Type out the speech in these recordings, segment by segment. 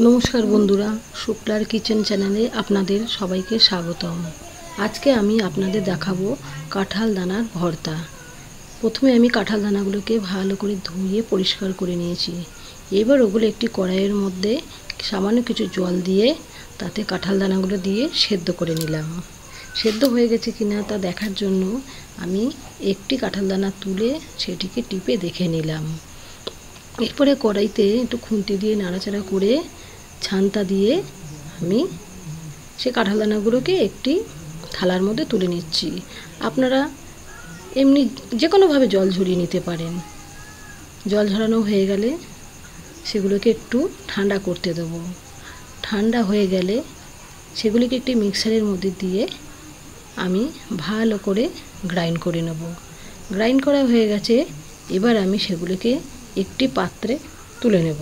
নমস্কার বন্ধুরা, শুক্লার কিচেন চ্যানেলে আপনাদের সবাইকে স্বাগতম। আজকে আমি আপনাদের দেখাবো কাঁঠাল দানার ভর্তা। প্রথমে আমি কাঁঠাল দানাগুলোকে ভালো করে ধুয়ে পরিষ্কার করে নিয়েছি। এবার ওগুলো একটি কড়াইয়ের মধ্যে সামান্য কিছু জল দিয়ে তাতে কাঁঠাল দানাগুলো দিয়ে সেদ্ধ করে নিলাম। সেদ্ধ হয়ে গেছে কিনা তা দেখার জন্য আমি একটি কাঁঠাল দানা তুলে সেটিকে টিপে দেখে নিলাম। এরপরে কড়াইতে একটু খুন্তি দিয়ে নাড়াচাড়া করে ছান্তা দিয়ে আমি সে কাঁঠাল দানাগুলোকে একটি থালার মধ্যে তুলে নিচ্ছি। আপনারা এমনি যে কোনোভাবে জল ঝরিয়ে নিতে পারেন। জল ঝরানো হয়ে গেলে সেগুলোকে একটু ঠান্ডা করতে দেবো। ঠান্ডা হয়ে গেলে সেগুলিকে একটি মিক্সারের মধ্যে দিয়ে আমি ভালো করে গ্রাইন্ড করে নেব। গ্রাইন্ড করা হয়ে গেছে, এবার আমি সেগুলোকে একটি পাত্রে তুলে নেব।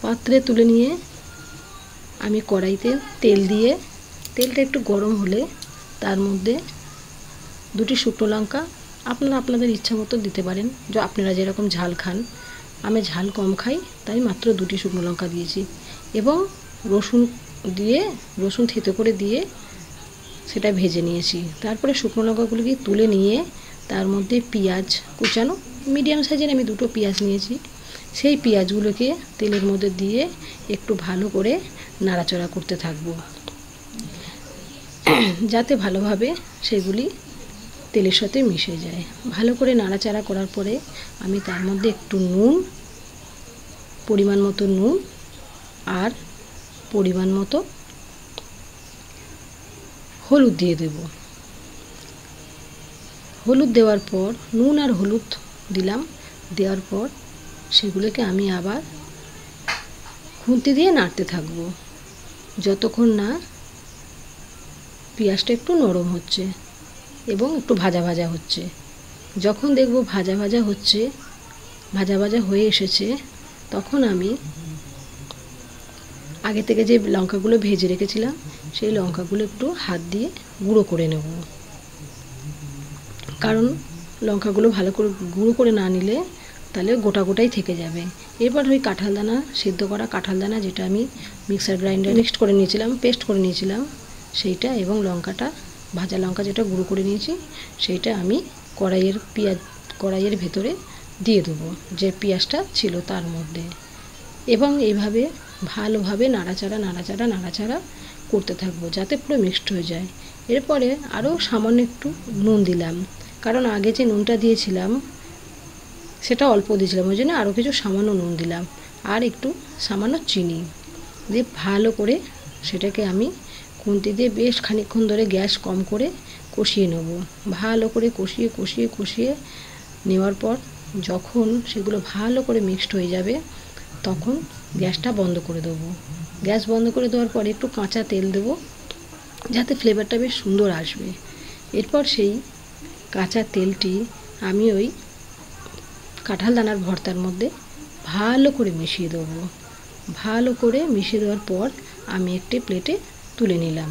পাত্রে তুলে নিয়ে আমি কড়াইতে তেল দিয়ে তেলটা একটু গরম হলে তার মধ্যে দুটি শুকনো লঙ্কা আপনারা আপনাদের ইচ্ছা মতো দিতে পারেন। যে আপনারা যেরকম ঝাল খান, আমি ঝাল কম খাই তাই মাত্র দুটি শুকনো লঙ্কা দিয়েছি। এবং রসুন থেতো করে দিয়ে সেটা ভেজে নিয়েছি। তারপরে শুকনো লঙ্কাগুলোকে তুলে নিয়ে তার মধ্যে পেঁয়াজ কুচানো মিডিয়াম সাইজের আমি দুটো পেঁয়াজ নিয়েছি। সেই পেঁয়াজগুলোকে তেলের মধ্যে দিয়ে একটু ভালো করে নাড়াচাড়া করতে থাকবো, যাতে ভালোভাবে সেগুলি তেলের সাথে মিশে যায়। ভালো করে নাড়াচাড়া করার পরে আমি তার মধ্যে একটু নুন, পরিমাণ মতো নুন আর পরিমাণ মতো হলুদ দিয়ে দেব। হলুদ দেওয়ার পর নুন আর হলুদ দিলাম। দেওয়ার পর সেগুলোকে আমি আবার খুন্তি দিয়ে নাড়তে থাকবো যতক্ষণ না পেঁয়াজটা একটু নরম হচ্ছে এবং একটু ভাজা ভাজা হচ্ছে। যখন দেখব ভাজা ভাজা হচ্ছে, ভাজা ভাজা হয়ে এসেছে, তখন আমি আগে থেকে যে লঙ্কাগুলো ভেজে রেখেছিলাম সেই লঙ্কাগুলো একটু হাত দিয়ে গুঁড়ো করে নেব। কারণ লঙ্কাগুলো ভালো করে গুঁড়ো করে না নিলে তাহলে গোটা গোটাই থেকে যাবে। এরপর ওই কাঁঠাল দানা, সেদ্ধ করা কাঁঠাল দানা যেটা আমি মিক্সার গ্রাইন্ডারে পেস্ট করে নিয়েছিলাম সেইটা, এবং লঙ্কাটা ভাজা লঙ্কা যেটা গুঁড়ো করে নিয়েছি সেইটা আমি কড়াইয়ের ভেতরে দিয়ে দেবো, যে পেঁয়াজটা ছিল তার মধ্যে। এবং এইভাবে ভালোভাবে নাড়াচাড়া করতে থাকবো যাতে পুরো মিক্সড হয়ে যায়। এরপরে আরও সামান্য একটু নুন দিলাম, কারণ আগে যে নুনটা দিয়েছিলাম সেটা অল্প দিয়েছিলাম, ওই জন্য আরও কিছু সামান্য নুন দিলাম আর একটু সামান্য চিনি দিয়ে ভালো করে সেটাকে আমি খুন্তি দিয়ে বেশ খানিকক্ষণ ধরে গ্যাস কম করে কষিয়ে নেব। ভালো করে কষিয়ে নেওয়ার পর যখন সেগুলো ভালো করে মিক্সড হয়ে যাবে তখন গ্যাসটা বন্ধ করে দেবো। গ্যাস বন্ধ করে দেওয়ার পর একটু কাঁচা তেল দেবো যাতে ফ্লেভারটা বেশ সুন্দর আসবে। এরপর সেই কাঁচা তেলটি আমি ওই কাঁঠাল দানার ভর্তার মধ্যে ভালো করে মিশিয়ে দেবো। ভালো করে মিশিয়ে দেওয়ার পর আমি একটি প্লেটে তুলে নিলাম।